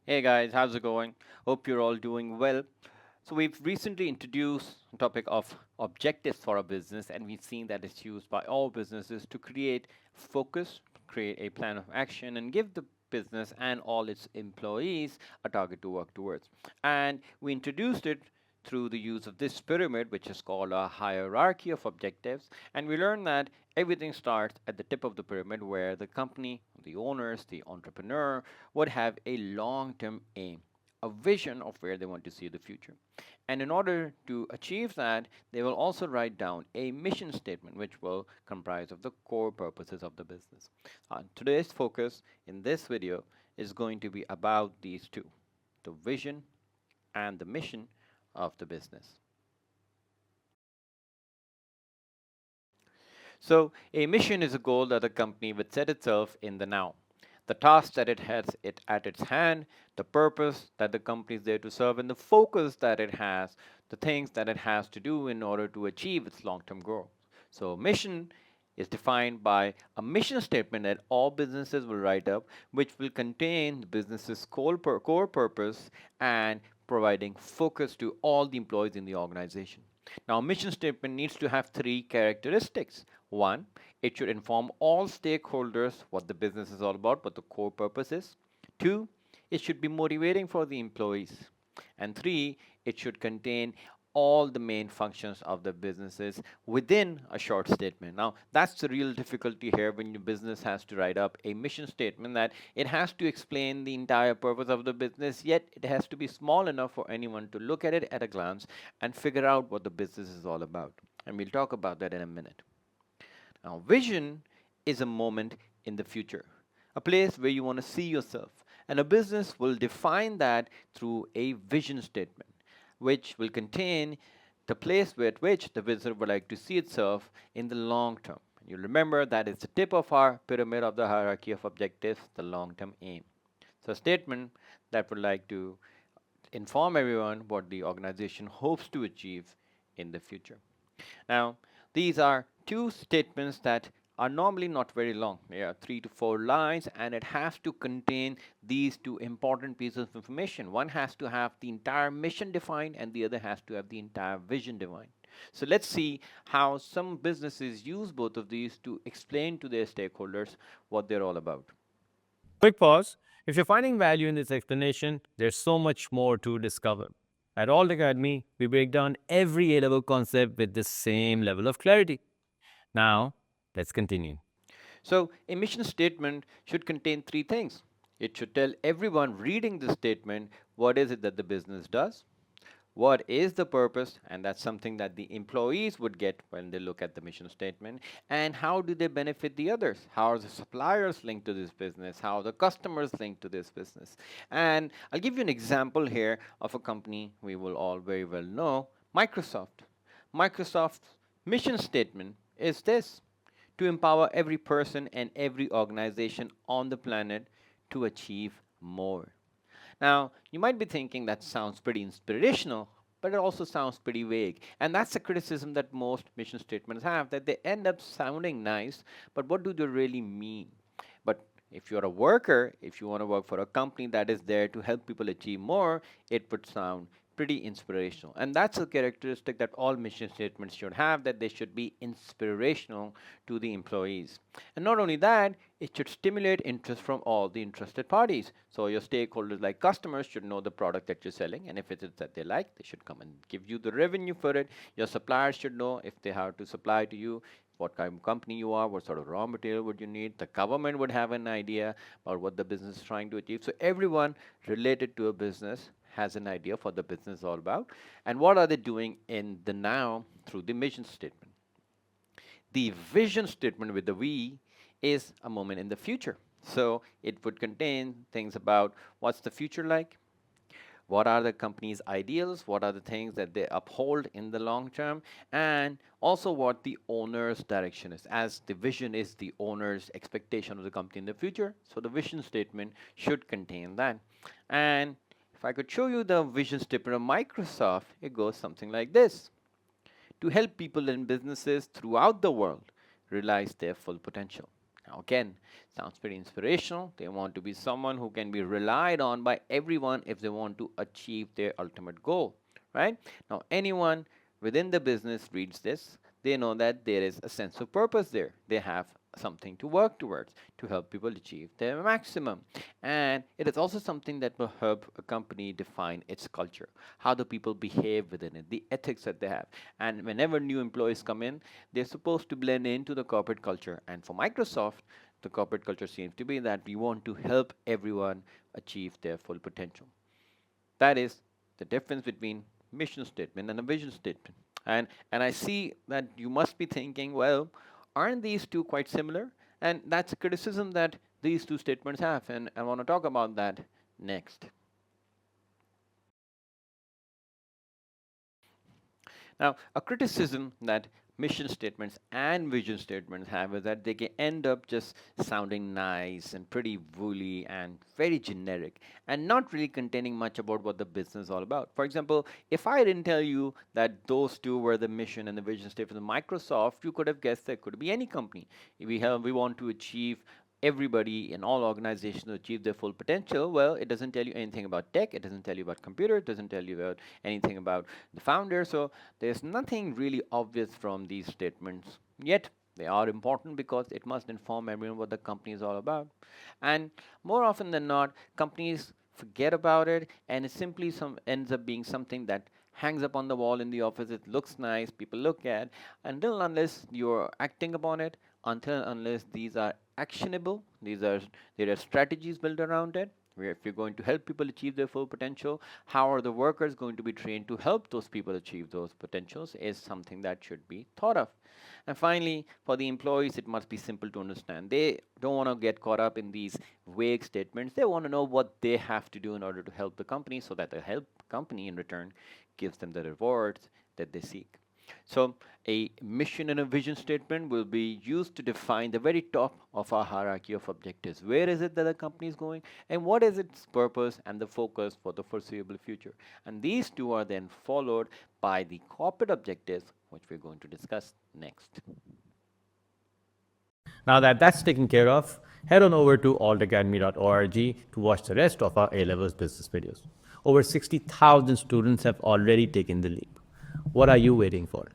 Hey guys, how's it going? Hope you're all doing well. So we've recently introduced the topic of objectives for a business, and we've seen that it's used by all businesses to create focus, create a plan of action, and give the business and all its employees a target to work towards. And we introduced it through the use of this pyramid, which is called a hierarchy of objectives. And we learned that everything starts at the tip of the pyramid, where the company, the owners, the entrepreneur would have a long term aim, a vision of where they want to see the future. And in order to achieve that, they will also write down a mission statement, which will comprise of the core purposes of the business. Today's focus in this video is going to be about these two, the vision and the mission of the business. So, a mission is a goal that a company would set itself in the now. The task that it has it at its hand, the purpose that the company is there to serve, and the focus that it has, the things that it has to do in order to achieve its long-term goal. So, mission is defined by a mission statement that all businesses will write up, which will contain the business's core purpose and providing focus to all the employees in the organization. Now, a mission statement needs to have three characteristics. One, it should inform all stakeholders what the business is all about, what the core purpose is. Two, it should be motivating for the employees. And three, it should contain all the main functions of the businesses within a short statement. Now, that's the real difficulty here when your business has to write up a mission statement, that it has to explain the entire purpose of the business, yet it has to be small enough for anyone to look at it at a glance and figure out what the business is all about. And we'll talk about that in a minute. Now, vision is a moment in the future, a place where you want to see yourself. And a business will define that through a vision statement, which will contain the place at which the visitor would like to see itself in the long term. You remember that is the tip of our pyramid of the hierarchy of objectives, the long term aim. So, a statement that would like to inform everyone what the organization hopes to achieve in the future. Now, these are two statements that are normally not very long. They are 3 to 4 lines, and it has to contain these two important pieces of information. One has to have the entire mission defined, and the other has to have the entire vision defined. So let's see how some businesses use both of these to explain to their stakeholders what they're all about. Quick pause. If you're finding value in this explanation, there's so much more to discover. At Alt Academy, we break down every A level concept with the same level of clarity. Now, let's continue. So, a mission statement should contain three things. It should tell everyone reading the statement what is it that the business does, what is the purpose, and that's something that the employees would get when they look at the mission statement, and how do they benefit the others, how are the suppliers linked to this business, how are the customers linked to this business. And I'll give you an example here of a company we will all very well know, Microsoft's mission statement is this: to empower every person and every organization on the planet to achieve more. Now, you might be thinking that sounds pretty inspirational, but it also sounds pretty vague. And that's the criticism that most mission statements have, that they end up sounding nice, but what do they really mean? But if you're a worker, if you want to work for a company that is there to help people achieve more, it would sound pretty inspirational. And that's a characteristic that all mission statements should have, that they should be inspirational to the employees. And not only that, it should stimulate interest from all the interested parties. So your stakeholders like customers should know the product that you're selling, and if it is that they like, they should come and give you the revenue for it. Your suppliers should know if they have to supply to you, what kind of company you are, what sort of raw material would you need. The government would have an idea about what the business is trying to achieve. So everyone related to a business has an idea of what the business is all about and what are they doing in the now through the mission statement. The vision statement with the V is a moment in the future. So it would contain things about what's the future like, what are the company's ideals, what are the things that they uphold in the long term, and also what the owner's direction is, as the vision is the owner's expectation of the company in the future. So the vision statement should contain that. And if I could show you the vision statement of Microsoft, it goes something like this: to help people and businesses throughout the world realize their full potential. Now, again, sounds pretty inspirational. They want to be someone who can be relied on by everyone if they want to achieve their ultimate goal, right? Now, anyone within the business reads this, they know that there is a sense of purpose there. They have something to work towards to help people achieve their maximum. And it is also something that will help a company define its culture, how the people behave within it, the ethics that they have. And whenever new employees come in, they're supposed to blend into the corporate culture. And for Microsoft, the corporate culture seems to be that we want to help everyone achieve their full potential. That is the difference between mission statement and a vision statement. And I see that you must be thinking, well, aren't these two quite similar? And that's a criticism that these two statements have, and I want to talk about that next. Now, a criticism that mission statements and vision statements have is that they can end up just sounding nice and pretty woolly and very generic and not really containing much about what the business is all about. For example, if I didn't tell you that those two were the mission and the vision statement of Microsoft, you could have guessed that could be any company. We want to achieve everybody in all organizations to achieve their full potential. Well, it doesn't tell you anything about tech, it doesn't tell you about computer, it doesn't tell you about anything about the founder. So there's nothing really obvious from these statements, yet they are important because it must inform everyone what the company is all about. And more often than not, companies forget about it, and it simply ends up being something that hangs up on the wall in the office. It looks nice, people look at, until unless you're acting upon it, until unless these are actionable, there are strategies built around it. Where if you're going to help people achieve their full potential, how are the workers going to be trained to help those people achieve those potentials is something that should be thought of. And finally, for the employees, it must be simple to understand. They don't want to get caught up in these vague statements. They want to know what they have to do in order to help the company so that the help company in return gives them the rewards that they seek. So, a mission and a vision statement will be used to define the very top of our hierarchy of objectives. Where is it that the company is going, and what is its purpose and the focus for the foreseeable future? And these two are then followed by the corporate objectives, which we're going to discuss next. Now that that's taken care of, head on over to altacademy.org to watch the rest of our A-Levels business videos. Over 60,000 students have already taken the leap. What are you waiting for?